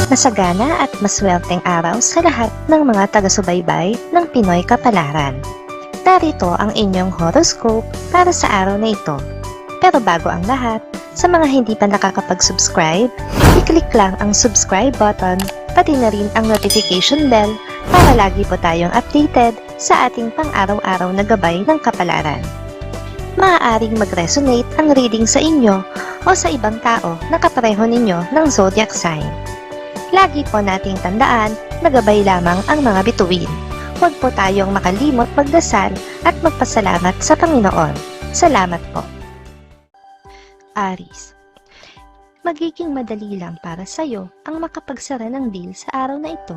Masagana at maswerteng araw sa lahat ng mga taga-subaybay ng Pinoy Kapalaran. Narito ang inyong horoscope para sa araw na ito. Pero bago ang lahat, sa mga hindi pa nakakapag-subscribe, i-click lang ang subscribe button, pati na rin ang notification bell para lagi po tayong updated sa ating pang-araw-araw na gabay ng kapalaran. Maaaring mag-resonate ang reading sa inyo o sa ibang tao na kapareho ninyo ng zodiac sign. Lagi po nating tandaan na gabay lamang ang mga bituin. Huwag po tayong makalimot magdasal at magpasalamat sa Panginoon. Salamat po. Aries, magiging madali lang para sa'yo ang makapagsara ng deal sa araw na ito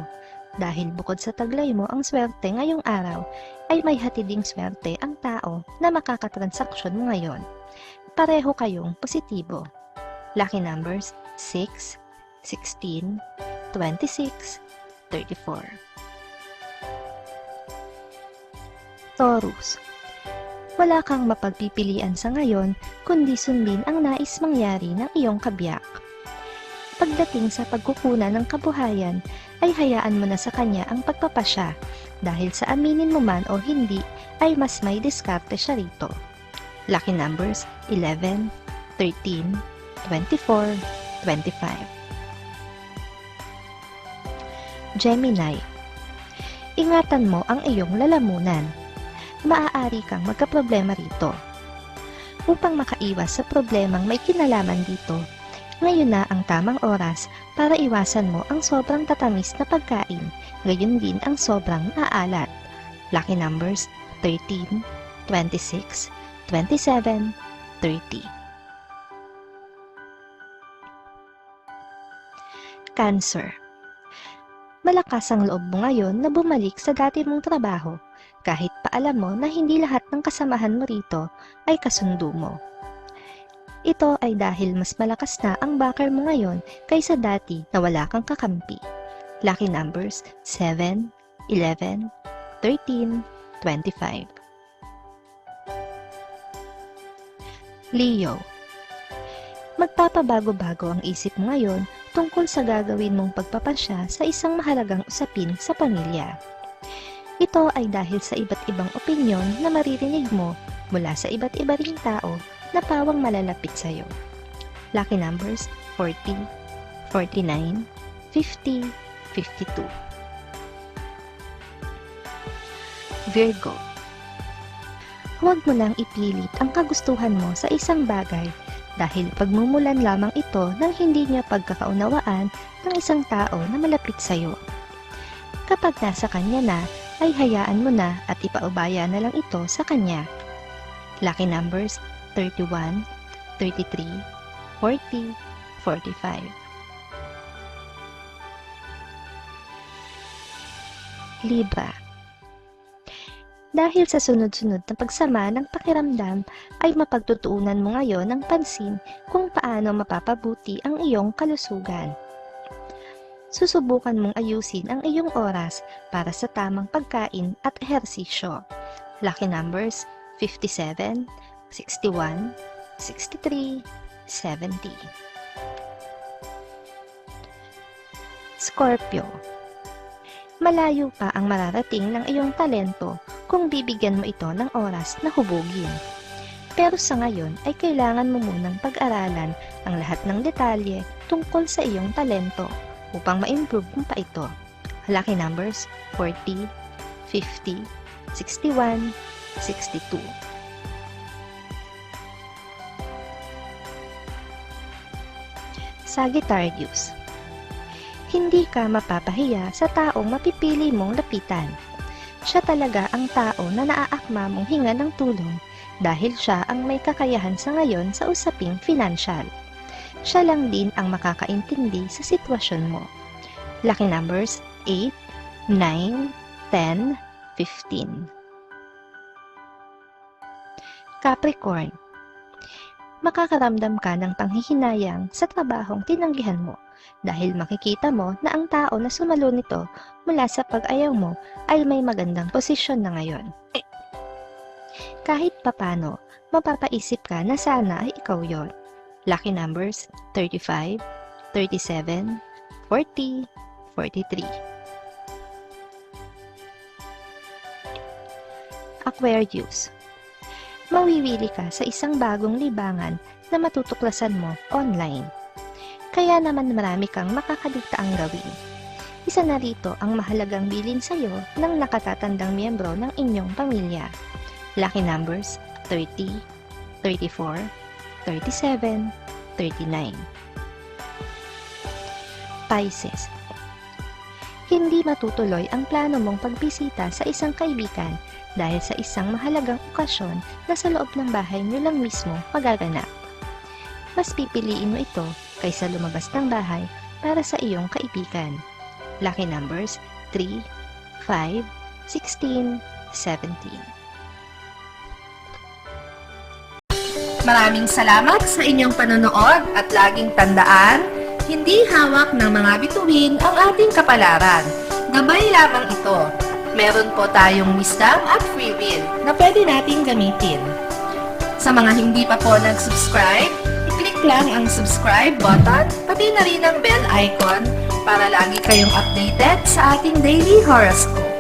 dahil bukod sa taglay mo ang swerte ngayong araw ay may hatiding swerte ang tao na makakatransaksyon mo ngayon. Pareho kayong positibo. Lucky numbers 6, 16, 26, 34. Taurus, wala kang mapagpipilian sa ngayon kundi sundin ang nais mangyari ng iyong kabiyak. Pagdating sa pagkukunan ng kabuhayan ay hayaan mo na sa kanya ang pagpapasya dahil sa aminin mo man o hindi ay mas may diskarte siya rito. Lucky numbers 11, 13, 24, 25. Gemini, ingatan mo ang iyong lalamunan. Maaari kang magkaproblema rito. Upang makaiwas sa problemang may kinalaman dito, ngayon na ang tamang oras para iwasan mo ang sobrang tatamis na pagkain, gayon din ang sobrang aalat. Lucky numbers 13, 26, 27, 30. Cancer, malakas ang loob mo ngayon na bumalik sa dati mong trabaho, kahit pa alam mo na hindi lahat ng kasamahan mo rito ay kasundo mo. Ito ay dahil mas malakas na ang backer mo ngayon kaysa dati na wala kang kakampi. Lucky numbers 7, 11, 13, 25. Leo, magpapabago-bago ang isip mo ngayon tungkol sa gagawin mong pagpapasya sa isang mahalagang usapin sa pamilya. Ito ay dahil sa iba't ibang opinyon na maririnig mo mula sa iba't iba ring tao na pawang malalapit sa iyo. Lucky numbers 40, 49, 50, 52. Virgo, huwag mo nang ipilit ang kagustuhan mo sa isang bagay dahil pagmumulan lamang ito ng hindi niya pagkakaunawaan ng isang tao na malapit sa iyo. Kapag nasa kanya na, ay hayaan mo na at ipaubaya na lang ito sa kanya. Lucky numbers 31, 33, 40, 45. Libra, dahil sa sunod-sunod na pagsama ng pakiramdam ay mapagtutuunan mo ngayon ng pansin kung paano mapapabuti ang iyong kalusugan. Susubukan mong ayusin ang iyong oras para sa tamang pagkain at ehersisyo. Lucky numbers 57, 61, 63, 70. Scorpio, malayo pa ang mararating ng iyong talento kung bibigyan mo ito ng oras na hubugin. Pero sa ngayon ay kailangan mo munang pag-aralan ang lahat ng detalye tungkol sa iyong talento upang ma-improve mo pa ito. Lucky numbers 40, 50, 61, 62. Sagittarius, hindi ka mapapahiya sa taong mapipili mong lapitan. Siya talaga ang tao na naaakma mong hinga ng tulong dahil siya ang may kakayahan sa ngayon sa usaping financial. Siya lang din ang makakaintindi sa sitwasyon mo. Lucky numbers 8, 9, 10, 15. Capricorn, makakaramdam ka ng panghihinayang sa trabahong tinanggihan mo dahil makikita mo na ang tao na sumalo nito mula sa pag-ayaw mo ay may magandang posisyon na ngayon. Kahit papano, mapapaisip ka na sana ay ikaw yon. Lucky numbers 35, 37, 40, 43. Aquarius. Mawiwili ka sa isang bagong libangan na matutuklasan mo online. Kaya naman marami kang makakaligtaang gawin. Isa na rito ang mahalagang bilin sa iyo ng nakatatandang miyembro ng inyong pamilya. Lucky numbers 30, 34, 37, 39. Pisces. Hindi matutuloy ang plano mong pagbisita sa isang kaibigan dahil sa isang mahalagang okasyon na sa loob ng bahay niyo lang mismo magaganap. Mas pipiliin mo ito kaysa lumabas ng bahay para sa iyong kaibigan. Lucky numbers 3, 5, 16, 17. Maraming salamat sa inyong panonood at laging tandaan, hindi hawak ng mga bituin ang ating kapalaran. Gabay lamang ito. Meron po tayong wisdom at free will na pwede nating gamitin. Sa mga hindi pa po nag-subscribe, i-click lang ang subscribe button, pati na rin ang bell icon para lagi kayong updated sa ating daily horoscope.